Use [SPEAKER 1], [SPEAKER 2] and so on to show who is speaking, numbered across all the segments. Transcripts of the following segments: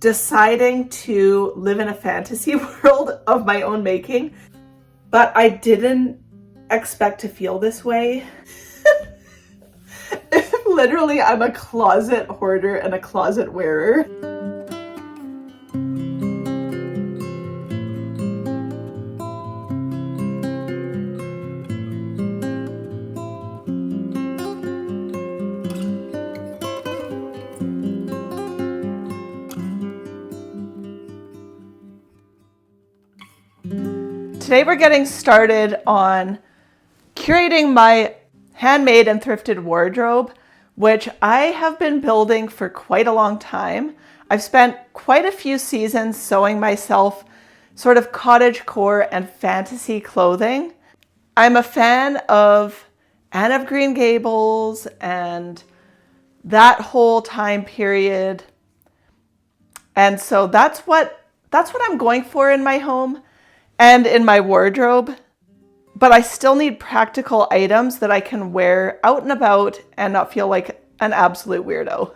[SPEAKER 1] deciding to live in a fantasy world of my own making, but I didn't expect to feel this way. Literally, I'm a closet hoarder and a closet wearer. Today we're getting started on curating my handmade and thrifted wardrobe, which I have been building for quite a long time. I've spent quite a few seasons sewing myself sort of cottagecore and fantasy clothing. I'm a fan of Anne of Green Gables and that whole time period. And so that's what I'm going for in my home and in my wardrobe. But I still need practical items that I can wear out and about and not feel like an absolute weirdo.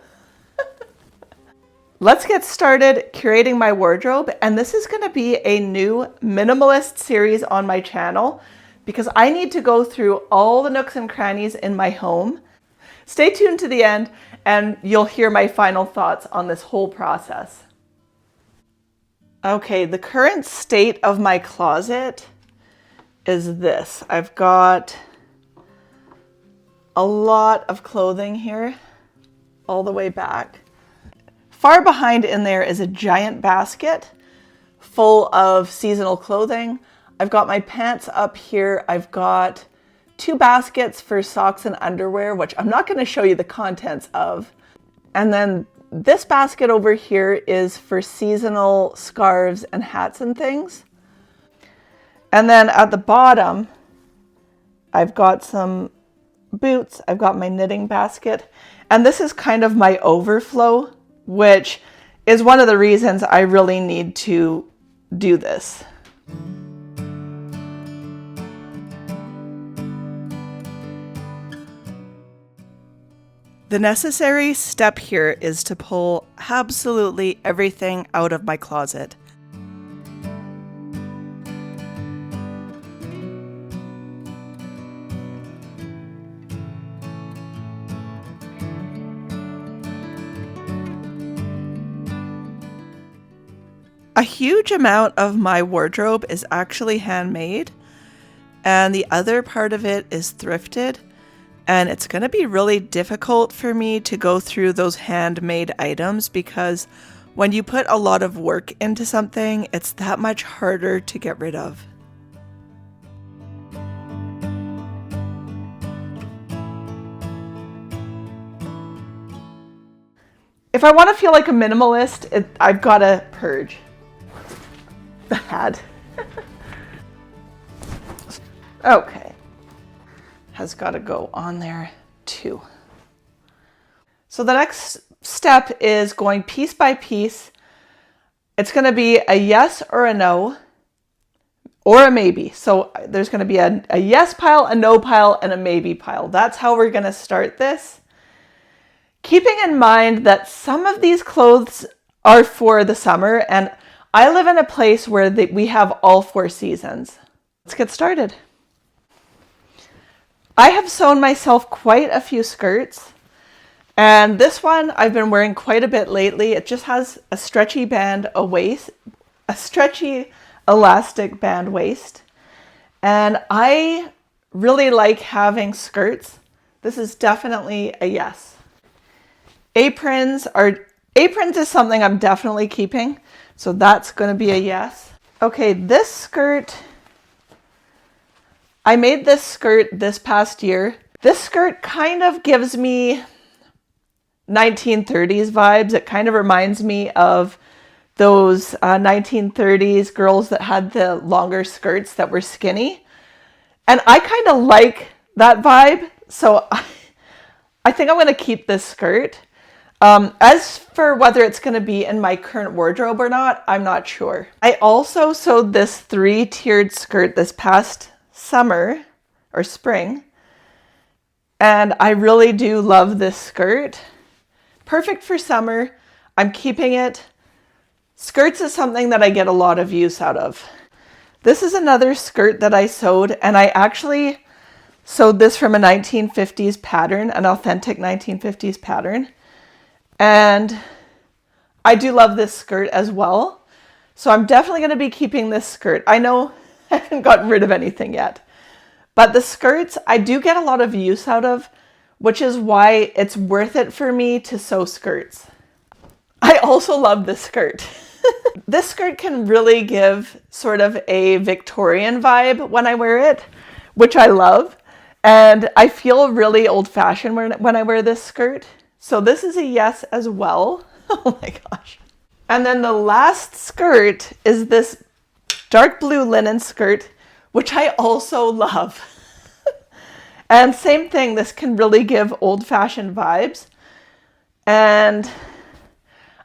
[SPEAKER 1] Let's get started curating my wardrobe. And this is going to be a new minimalist series on my channel because I need to go through all the nooks and crannies in my home. Stay tuned to the end and you'll hear my final thoughts on this whole process. Okay, the current state of my closet is this. I've got a lot of clothing here, all the way back. Far behind in there is a giant basket full of seasonal clothing. I've got my pants up here. I've got 2 baskets for socks and underwear, which I'm not going to show you the contents of. And then this basket over here is for seasonal scarves and hats and things. And then at the bottom, I've got some boots. I've got my knitting basket. And this is kind of my overflow, which is one of the reasons I really need to do this. The necessary step here is to pull absolutely everything out of my closet. A huge amount of my wardrobe is actually handmade, and the other part of it is thrifted. And it's going to be really difficult for me to go through those handmade items because when you put a lot of work into something, it's that much harder to get rid of. If I want to feel like a minimalist, I've got to purge. Bad. Okay. Has got to go on there too. So the next step is going piece by piece. It's going to be a yes or a no or a maybe. So there's going to be a yes pile, a no pile, and a maybe pile. That's how we're going to start this. Keeping in mind that some of these clothes are for the summer, and I live in a place where we have all 4 seasons. Let's get started. I have sewn myself quite a few skirts, and this one I've been wearing quite a bit lately. It just has a stretchy band, a stretchy elastic band waist, and I really like having skirts. This is definitely a yes. Aprons is something I'm definitely keeping, so that's going to be a yes. Okay, this skirt, I made this skirt this past year. This skirt kind of gives me 1930s vibes. It kind of reminds me of those 1930s girls that had the longer skirts that were skinny. And I kind of like that vibe. So I think I'm going to keep this skirt. As for whether it's going to be in my current wardrobe or not, I'm not sure. I also sewed this 3-tiered skirt this past summer or spring, and I really do love this skirt. Perfect for summer. I'm keeping it. Skirts is something that I get a lot of use out of. This is another skirt that I sewed, and I actually sewed this from a 1950s pattern, an authentic 1950s pattern. And I do love this skirt as well. So I'm definitely going to be keeping this skirt. I know I haven't gotten rid of anything yet, but the skirts I do get a lot of use out of, which is why it's worth it for me to sew skirts. I also love this skirt. This skirt can really give sort of a Victorian vibe when I wear it, which I love. And I feel really old-fashioned when I wear this skirt. So this is a yes as well. Oh my gosh. And then the last skirt is this dark blue linen skirt, which I also love. And same thing, this can really give old-fashioned vibes. And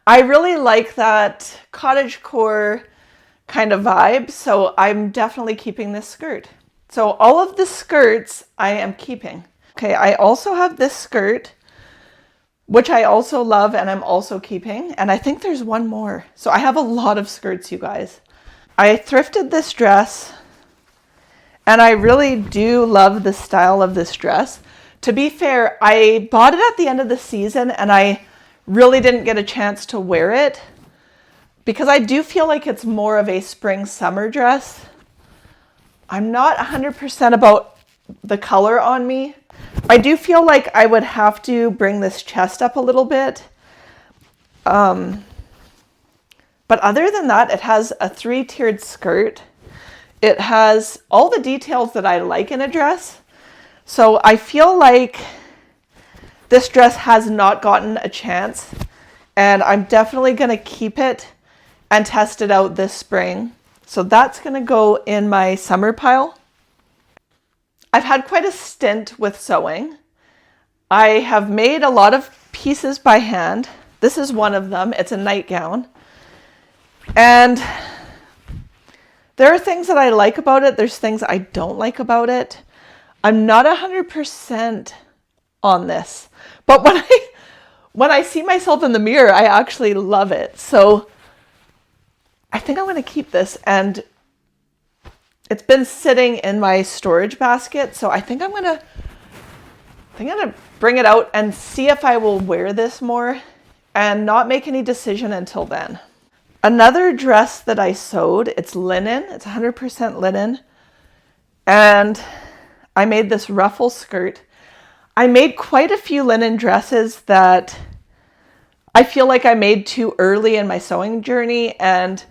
[SPEAKER 1] I really like that cottagecore kind of vibe, so I'm definitely keeping this skirt. So all of the skirts I am keeping. Okay, I also have this skirt, which I also love and I'm also keeping. And I think there's one more. So I have a lot of skirts, you guys. I thrifted this dress and I really do love the style of this dress. To be fair, I bought it at the end of the season and I really didn't get a chance to wear it because I do feel like it's more of a spring summer dress. I'm not 100% about the color on me. I do feel like I would have to bring this chest up a little bit. But other than that, it has a 3-tiered skirt. It has all the details that I like in a dress. So I feel like this dress has not gotten a chance, and I'm definitely going to keep it and test it out this spring. So that's going to go in my summer pile. I've had quite a stint with sewing. I have made a lot of pieces by hand. This is one of them. It's a nightgown. And there are things that I like about it. There's things I don't like about it. I'm not 100% on this. But when I see myself in the mirror, I actually love it. So I think I'm going to keep this, and it's been sitting in my storage basket. So I think I'm going to bring it out and see if I will wear this more and not make any decision until then. Another dress that I sewed, it's linen. It's 100% linen. And I made this ruffle skirt. I made quite a few linen dresses that I feel like I made too early in my sewing journey, and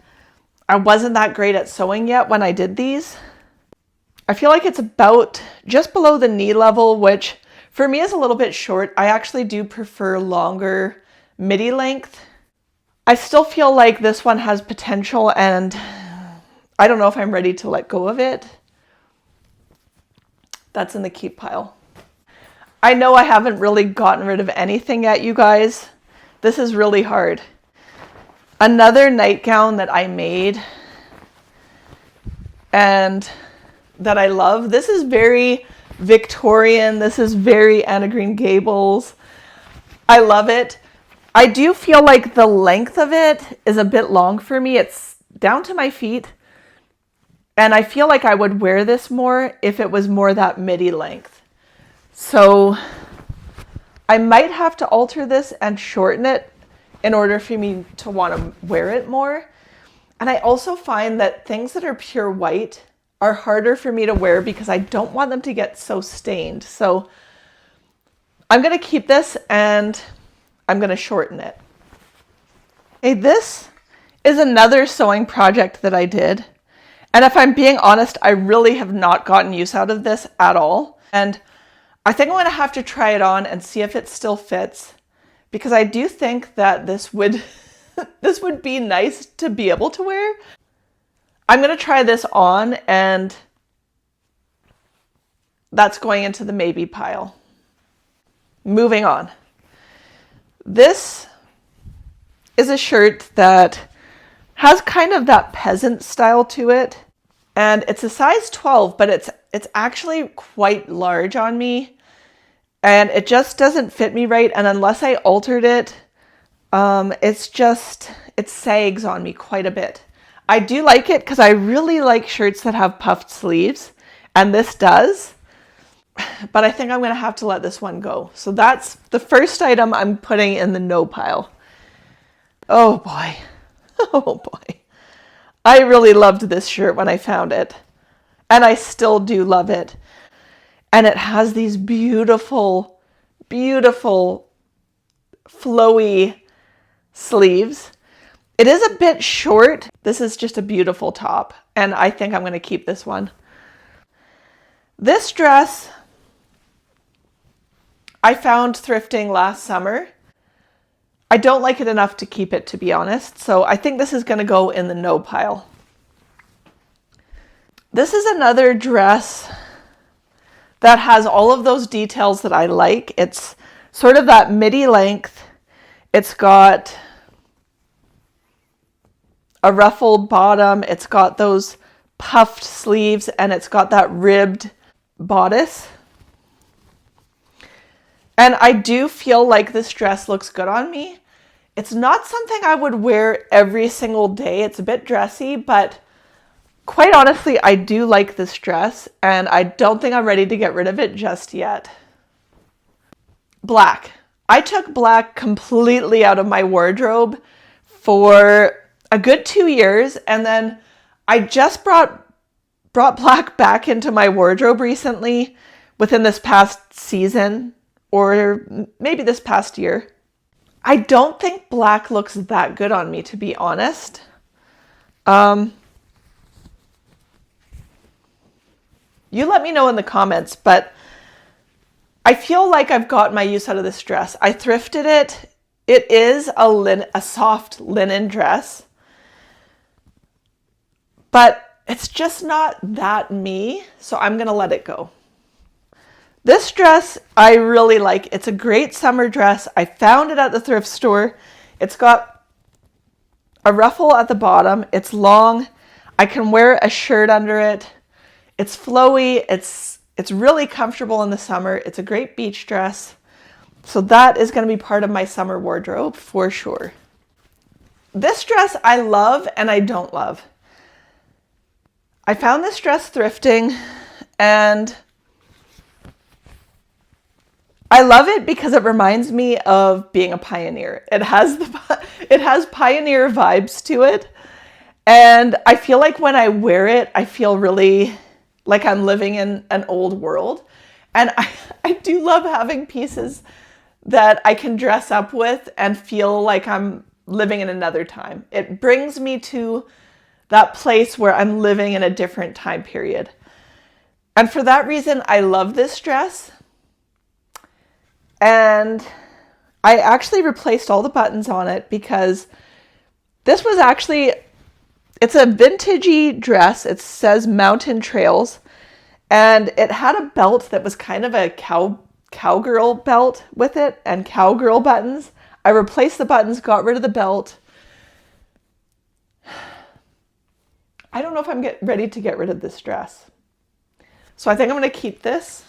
[SPEAKER 1] I wasn't that great at sewing yet when I did these. I feel like it's about just below the knee level, which for me is a little bit short. I actually do prefer longer midi length. I still feel like this one has potential, and I don't know if I'm ready to let go of it. That's in the keep pile. I know I haven't really gotten rid of anything yet, you guys. This is really hard. Another nightgown that I made and that I love. This is very Victorian. This is very Anne of Green Gables. I love it. I do feel like the length of it is a bit long for me. It's down to my feet. And I feel like I would wear this more if it was more that midi length. So I might have to alter this and shorten it in order for me to want to wear it more. And I also find that things that are pure white are harder for me to wear because I don't want them to get so stained. So I'm going to keep this and I'm going to shorten it. Okay, this is another sewing project that I did. And if I'm being honest, I really have not gotten use out of this at all. And I think I'm going to have to try it on and see if it still fits, because I do think that this would this would be nice to be able to wear. I'm going to try this on, and that's going into the maybe pile. Moving on. This is a shirt that has kind of that peasant style to it. And it's a size 12, but it's actually quite large on me. And it just doesn't fit me right. And unless I altered it, It sags on me quite a bit. I do like it because I really like shirts that have puffed sleeves, and this does, but I think I'm going to have to let this one go. So that's the first item I'm putting in the no pile. Oh boy. Oh boy. I really loved this shirt when I found it, and I still do love it. And it has these beautiful, beautiful, flowy sleeves. It is a bit short. This is just a beautiful top, and I think I'm going to keep this one. This dress I found thrifting last summer. I don't like it enough to keep it, to be honest, so I think this is going to go in the no pile. This is another dress that has all of those details that I like. It's sort of that midi length. It's got a ruffled bottom. It's got those puffed sleeves, and it's got that ribbed bodice. And I do feel like this dress looks good on me. It's not something I would wear every single day. It's a bit dressy, but quite honestly, I do like this dress, and I don't think I'm ready to get rid of it just yet. Black. I took black completely out of my wardrobe for a good 2 years, and then I just brought black back into my wardrobe recently within this past season, or maybe this past year. I don't think black looks that good on me, to be honest. You let me know in the comments, but I feel like I've got my use out of this dress. I thrifted it. It is a soft linen dress, but it's just not that me, so I'm going to let it go. This dress I really like. It's a great summer dress. I found it at the thrift store. It's got a ruffle at the bottom. It's long. I can wear a shirt under it. It's flowy. It's really comfortable in the summer. It's a great beach dress. So that is going to be part of my summer wardrobe for sure. This dress I love and I don't love. I found this dress thrifting, and I love it because it reminds me of being a pioneer. It has pioneer vibes to it. And I feel like when I wear it, I feel really like I'm living in an old world. And I do love having pieces that I can dress up with and feel like I'm living in another time. It brings me to that place where I'm living in a different time period. And for that reason, I love this dress. And I actually replaced all the buttons on it because this was it's a vintagey dress. It says Mountain Trails, and it had a belt that was kind of a cowgirl belt with it and cowgirl buttons. I replaced the buttons, got rid of the belt. I don't know if I'm ready to get rid of this dress. So I think I'm going to keep this.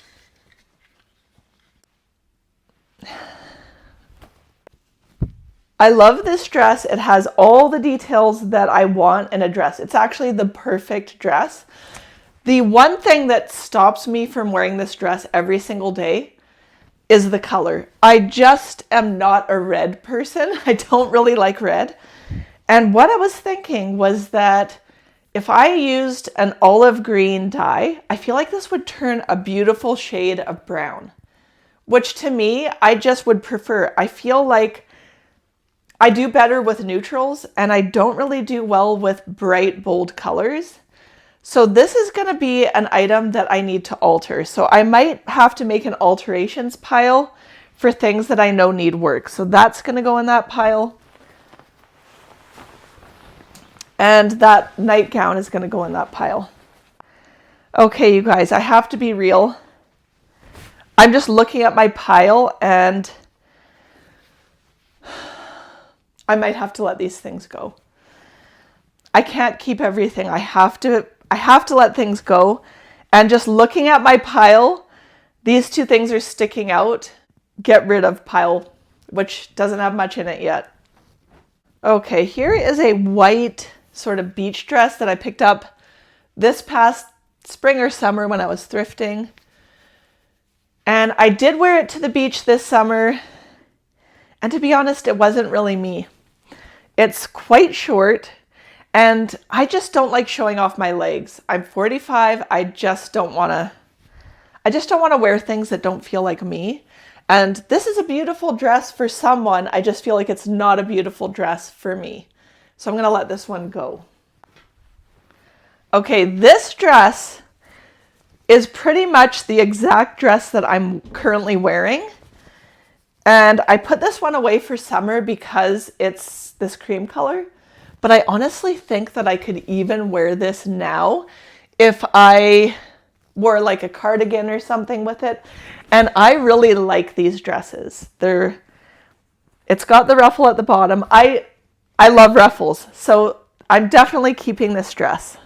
[SPEAKER 1] I love this dress. It has all the details that I want in a dress. It's actually the perfect dress. The one thing that stops me from wearing this dress every single day is the color. I just am not a red person. I don't really like red. And what I was thinking was that if I used an olive green dye, I feel like this would turn a beautiful shade of brown, which to me, I just would prefer. I feel like I do better with neutrals, and I don't really do well with bright, bold colors. So this is going to be an item that I need to alter. So I might have to make an alterations pile for things that I know need work. So that's going to go in that pile. And that nightgown is going to go in that pile. Okay, you guys, I have to be real. I'm just looking at my pile, and I might have to let these things go. I can't keep everything. I have to let things go. And just looking at my pile, these two things are sticking out. Get rid of pile, which doesn't have much in it yet. Okay, here is a white sort of beach dress that I picked up this past spring or summer when I was thrifting. And I did wear it to the beach this summer. And to be honest, it wasn't really me. It's quite short and I just don't like showing off my legs. I'm 45. I just don't want to wear things that don't feel like me. And this is a beautiful dress for someone. I just feel like it's not a beautiful dress for me. So I'm going to let this one go. Okay, this dress is pretty much the exact dress that I'm currently wearing. And I put this one away for summer because it's this cream color. But I honestly think that I could even wear this now if I wore like a cardigan or something with it. And I really like these dresses. It's got the ruffle at the bottom. I love ruffles, so I'm definitely keeping this dress.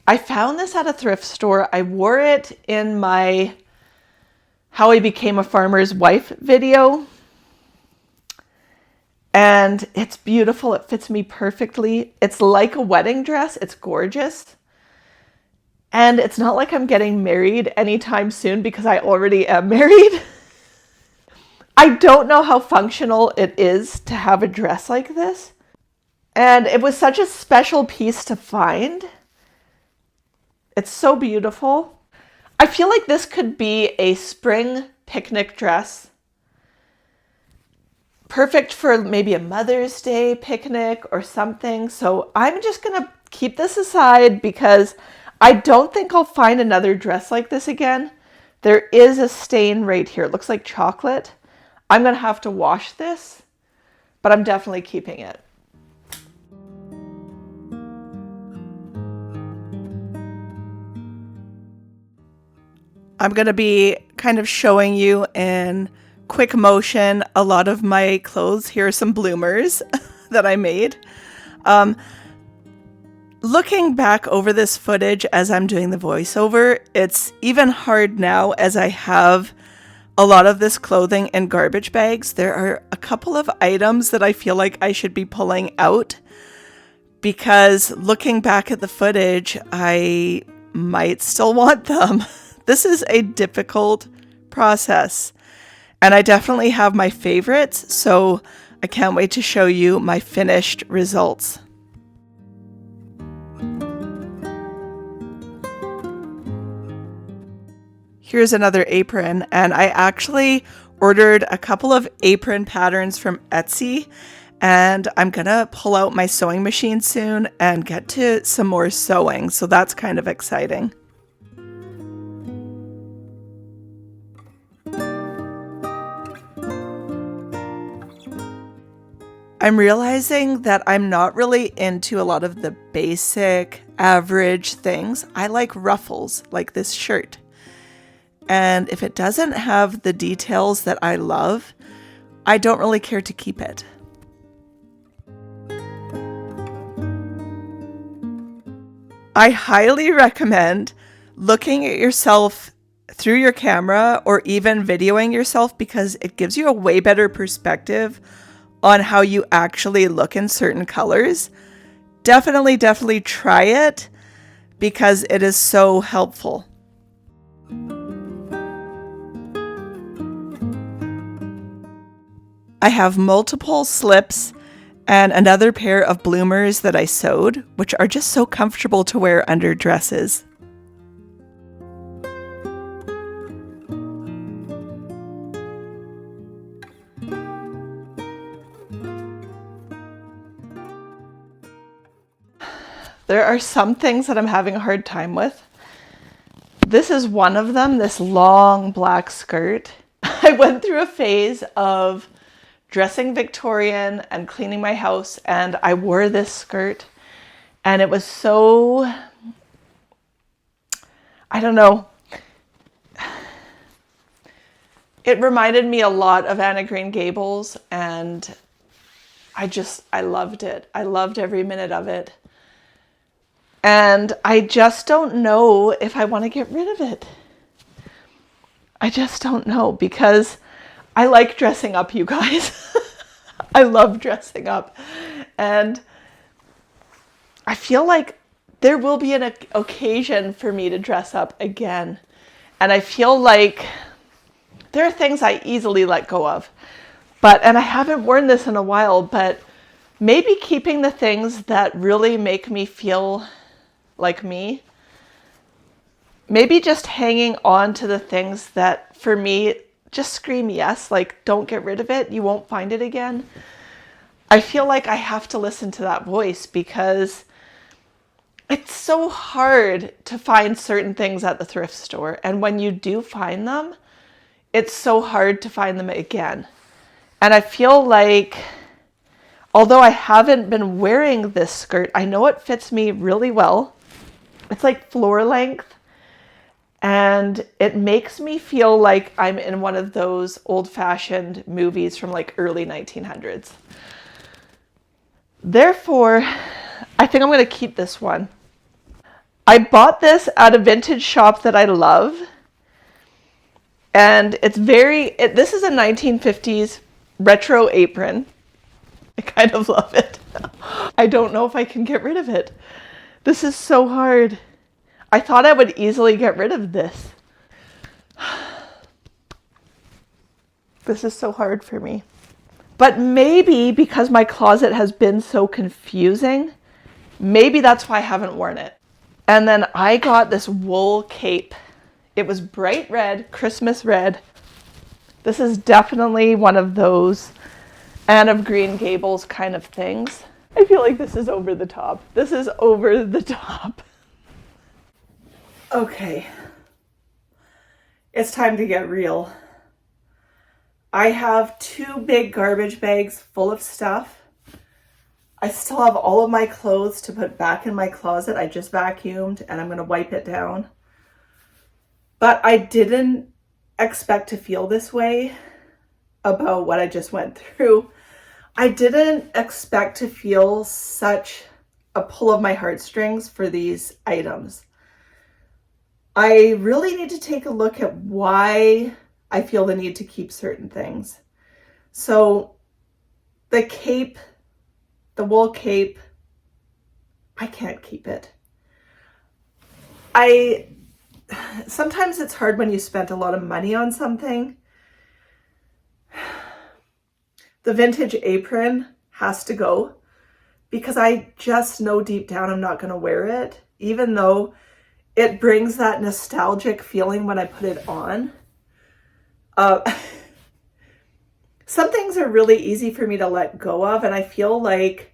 [SPEAKER 1] I found this at a thrift store. I wore it in my How I Became a Farmer's Wife video. And it's beautiful. It fits me perfectly. It's like a wedding dress. It's gorgeous. And it's not like I'm getting married anytime soon because I already am married. I don't know how functional it is to have a dress like this. And it was such a special piece to find. It's so beautiful. I feel like this could be a spring picnic dress. Perfect for maybe a Mother's Day picnic or something. So I'm just going to keep this aside because I don't think I'll find another dress like this again. There is a stain right here. It looks like chocolate. I'm going to have to wash this, but I'm definitely keeping it. I'm going to be kind of showing you in quick motion a lot of my clothes. Here are some bloomers that I made. Looking back over this footage as I'm doing the voiceover, it's even hard now as I have a lot of this clothing in garbage bags. There are a couple of items that I feel like I should be pulling out because looking back at the footage, I might still want them. This is a difficult process, and I definitely have my favorites, so I can't wait to show you my finished results. Here's another apron, and I actually ordered a couple of apron patterns from Etsy, and I'm gonna pull out my sewing machine soon and get to some more sewing, so that's kind of exciting. I'm realizing that I'm not really into a lot of the basic, average things. I like ruffles, like this shirt. And if it doesn't have the details that I love, I don't really care to keep it. I highly recommend looking at yourself through your camera or even videoing yourself because it gives you a way better perspective on how you actually look in certain colors. Definitely try it because it is so helpful. I have multiple slips and another pair of bloomers that I sewed, which are just so comfortable to wear under dresses. There are some things that I'm having a hard time with. This is one of them, this long black skirt. I went through a phase of dressing Victorian and cleaning my house, and I wore this skirt, and it was so, I don't know. It reminded me a lot of Anne of Green Gables, and I loved it. I loved every minute of it. And I just don't know if I want to get rid of it. I just don't know because I like dressing up, you guys. I love dressing up. And I feel like there will be an occasion for me to dress up again. And I feel like there are things I easily let go of. And I haven't worn this in a while, but maybe keeping the things that really make me feel like me. Maybe just hanging on to the things that for me just scream yes, like don't get rid of it, you won't find it again. I feel like I have to listen to that voice because it's so hard to find certain things at the thrift store. And when you do find them, it's so hard to find them again. And I feel like, although I haven't been wearing this skirt, I know it fits me really well. It's like floor length. And it makes me feel like I'm in one of those old-fashioned movies from like early 1900s. Therefore, I think I'm going to keep this one. I bought this at a vintage shop that I love. And this is a 1950s retro apron. I kind of love it. I don't know if I can get rid of it. This is so hard. I thought I would easily get rid of this. This is so hard for me. But maybe because my closet has been so confusing, maybe that's why I haven't worn it. And then I got this wool cape. It was bright red, Christmas red. This is definitely one of those Anne of Green Gables kind of things. I feel like this is over the top. This is over the top. Okay. It's time to get real. I have 2 big garbage bags full of stuff. I still have all of my clothes to put back in my closet. I just vacuumed and I'm going to wipe it down. But I didn't expect to feel this way about what I just went through. I didn't expect to feel such a pull of my heartstrings for these items. I really need to take a look at why I feel the need to keep certain things. So the cape, the wool cape, I can't keep it. Sometimes it's hard when you spent a lot of money on something. The vintage apron has to go because I just know deep down I'm not going to wear it, even though it brings that nostalgic feeling when I put it on. Some things are really easy for me to let go of, and I feel like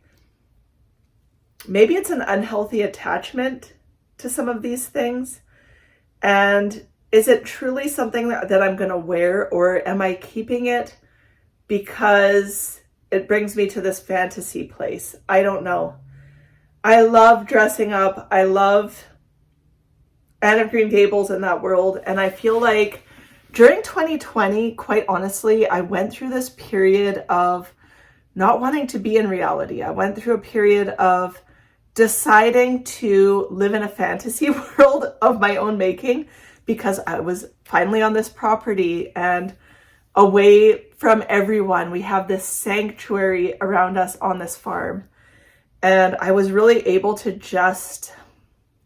[SPEAKER 1] maybe it's an unhealthy attachment to some of these things. And is it truly something that I'm going to wear, or am I keeping it because it brings me to this fantasy place? I don't know. I love dressing up. I love Anne of Green Gables in that world. And I feel like during 2020, quite honestly, I went through this period of not wanting to be in reality. I went through a period of deciding to live in a fantasy world of my own making because I was finally on this property and away from everyone. We have this sanctuary around us on this farm. And I was really able to just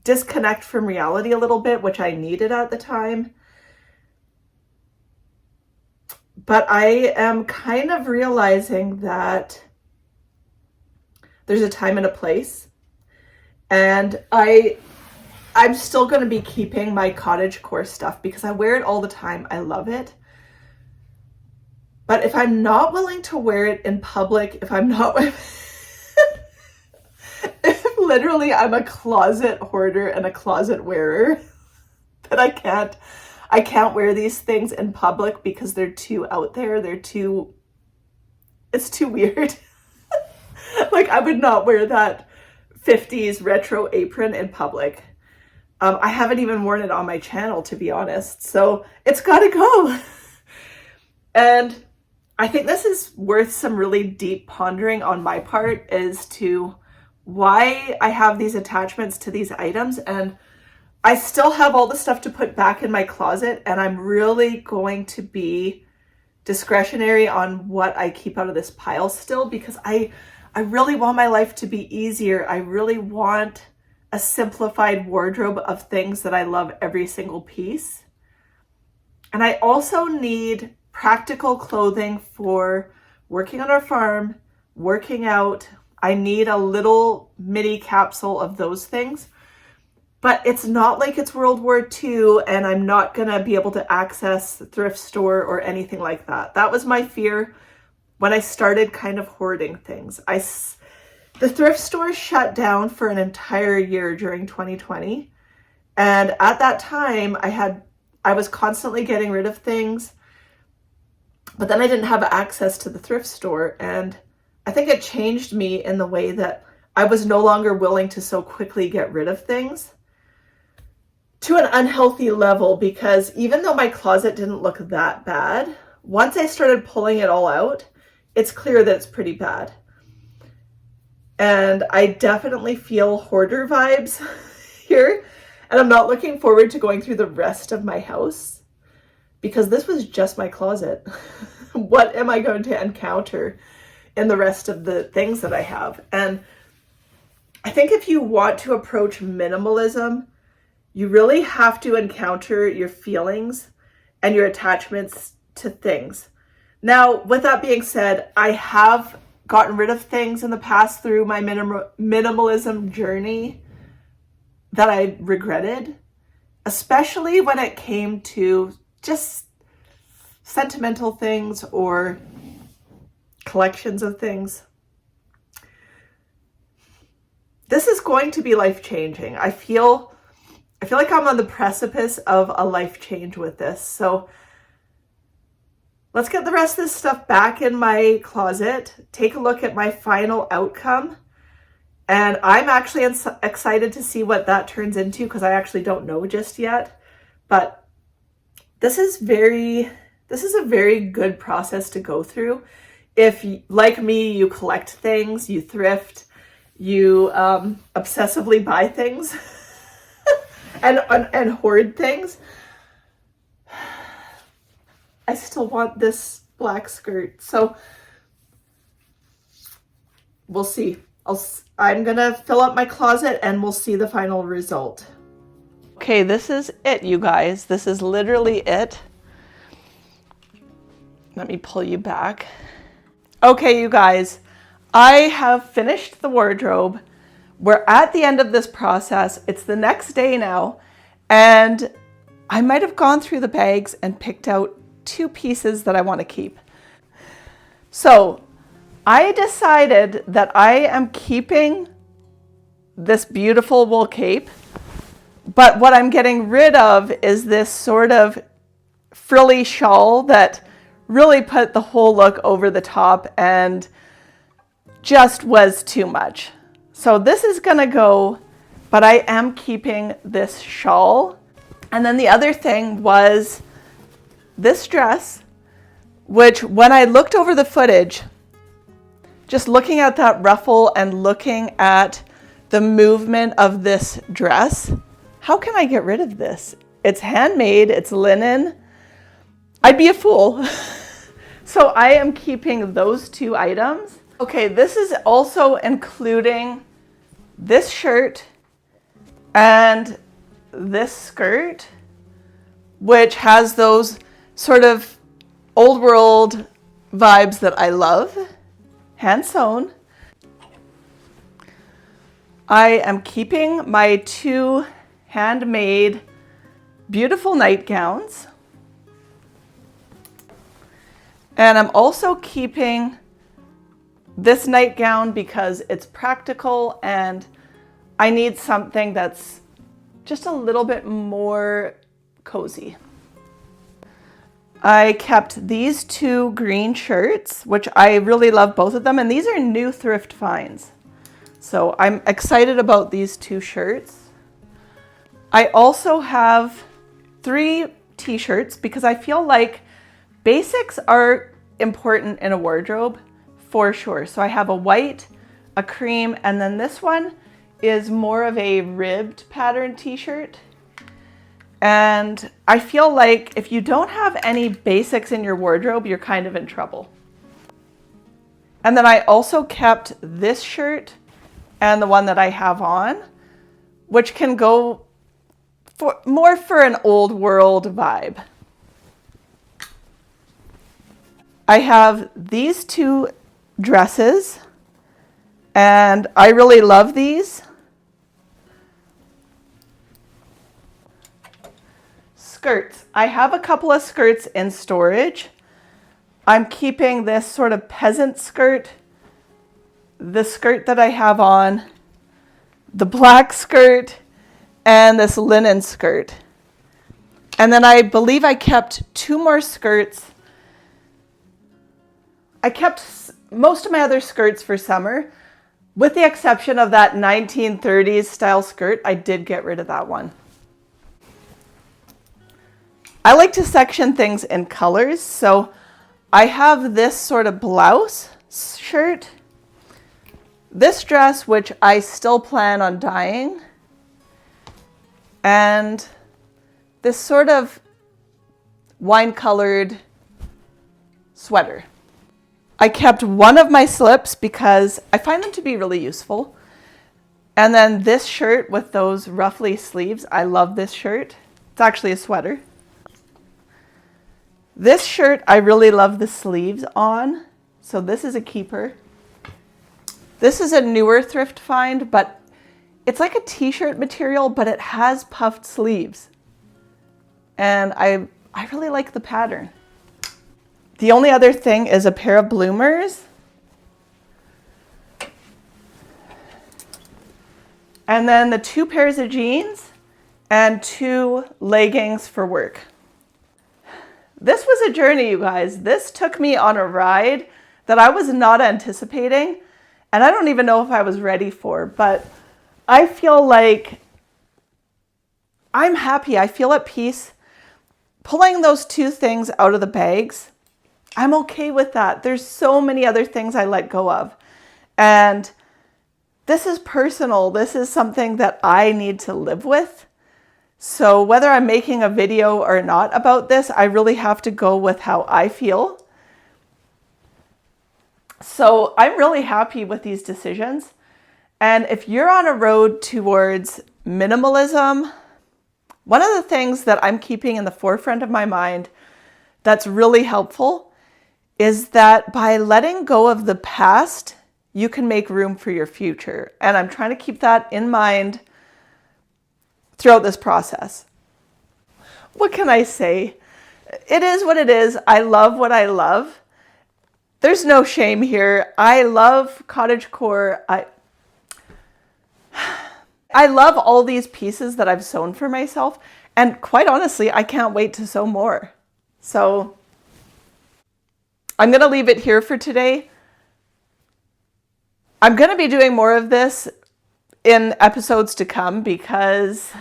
[SPEAKER 1] disconnect from reality a little bit, which I needed at the time. But I am kind of realizing that there's a time and a place. And I'm still going to be keeping my cottagecore stuff because I wear it all the time. I love it. But if I'm not willing to wear it in public, if I'm literally I'm a closet hoarder and a closet wearer, that I can't wear these things in public because they're too out there. It's too weird. Like I would not wear that 50s retro apron in public. I haven't even worn it on my channel, to be honest. So it's got to go. And I think this is worth some really deep pondering on my part as to why I have these attachments to these items. And I still have all the stuff to put back in my closet, and I'm really going to be discretionary on what I keep out of this pile still, because I really want my life to be easier. I really want a simplified wardrobe of things that I love every single piece. And I also need practical clothing for working on our farm, working out. I need a little mini capsule of those things. But it's not like it's World War II and I'm not going to be able to access the thrift store or anything like that. That was my fear when I started kind of hoarding things. The thrift store shut down for an entire year during 2020. And at that time, I was constantly getting rid of things, but then I didn't have access to the thrift store. And I think it changed me in the way that I was no longer willing to so quickly get rid of things to an unhealthy level, because even though my closet didn't look that bad, once I started pulling it all out, it's clear that it's pretty bad. And I definitely feel hoarder vibes here. And I'm not looking forward to going through the rest of my house, because this was just my closet. What am I going to encounter in the rest of the things that I have? And I think if you want to approach minimalism, you really have to encounter your feelings and your attachments to things. Now, with that being said, I have gotten rid of things in the past through my minimalism journey that I regretted, especially when it came to just sentimental things or collections of things. This is going to be life-changing. I feel like I'm on the precipice of a life change with this. So let's get the rest of this stuff back in my closet, take a look at my final outcome. And I'm actually excited to see what that turns into, because I actually don't know just yet. But this is a very good process to go through. If, like me, you collect things, you thrift, you obsessively buy things and hoard things. I still want this black skirt, so we'll see. I'm gonna fill up my closet and we'll see the final result. Okay, this is it, you guys. This is literally it. Let me pull you back. Okay, you guys, I have finished the wardrobe. We're at the end of this process. It's the next day now, and I might have gone through the bags and picked out 2 pieces that I want to keep. So I decided that I am keeping this beautiful wool cape, but what I'm getting rid of is this sort of frilly shawl that really put the whole look over the top and just was too much. So this is gonna go, but I am keeping this shawl. And then the other thing was this dress, which when I looked over the footage, just looking at that ruffle and looking at the movement of this dress, how can I get rid of this? It's handmade, it's linen. I'd be a fool. So I am keeping those 2 items. Okay, this is also including this shirt and this skirt, which has those sort of old world vibes that I love. Hand sewn. I am keeping my 2 handmade beautiful nightgowns. And I'm also keeping this nightgown because it's practical and I need something that's just a little bit more cozy. I kept these 2 green shirts, which I really love both of them, and these are new thrift finds. So I'm excited about these 2 shirts. I also have 3 t-shirts because I feel like basics are important in a wardrobe for sure. So I have a white, a cream, and then this one is more of a ribbed pattern t-shirt. And I feel like if you don't have any basics in your wardrobe, you're kind of in trouble. And then I also kept this shirt and the one that I have on, which can go for more for an old world vibe. I have these two dresses, and I really love these. Skirts. I have a couple of skirts in storage. I'm keeping this sort of peasant skirt, the skirt that I have on, the black skirt, and this linen skirt. And then I believe I kept two more skirts. I kept most of my other skirts for summer, with the exception of that 1930s style skirt. I did get rid of that one. I like to section things in colors, so I have this sort of blouse shirt, this dress, which I still plan on dyeing, and this sort of wine-colored sweater. I kept one of my slips because I find them to be really useful. And then this shirt with those ruffly sleeves, I love this shirt. It's actually a sweater. This shirt, I really love the sleeves on, so this is a keeper. This is a newer thrift find, but it's like a t-shirt material, but it has puffed sleeves. And I really like the pattern. The only other thing is a pair of bloomers. And then the two pairs of jeans and two leggings for work. This was a journey, you guys. This took me on a ride that I was not anticipating, and I don't even know if I was ready for, but I feel like I'm happy. I feel at peace. Pulling those two things out of the bags, I'm okay with that. There's so many other things I let go of. And this is personal. This is something that I need to live with. So whether I'm making a video or not about this, I really have to go with how I feel. So I'm really happy with these decisions. And if you're on a road towards minimalism, one of the things that I'm keeping in the forefront of my mind that's really helpful is that by letting go of the past, you can make room for your future. And I'm trying to keep that in mind throughout this process. What can I say? It is what it is. I love what I love. There's no shame here. I love cottagecore. I love all these pieces that I've sewn for myself. And quite honestly, I can't wait to sew more. So I'm going to leave it here for today. I'm going to be doing more of this in episodes to come because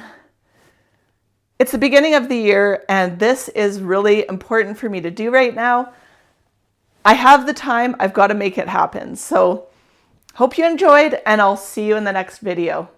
[SPEAKER 1] it's the beginning of the year and this is really important for me to do right now. I have the time. I've got to make it happen. So hope you enjoyed, and I'll see you in the next video.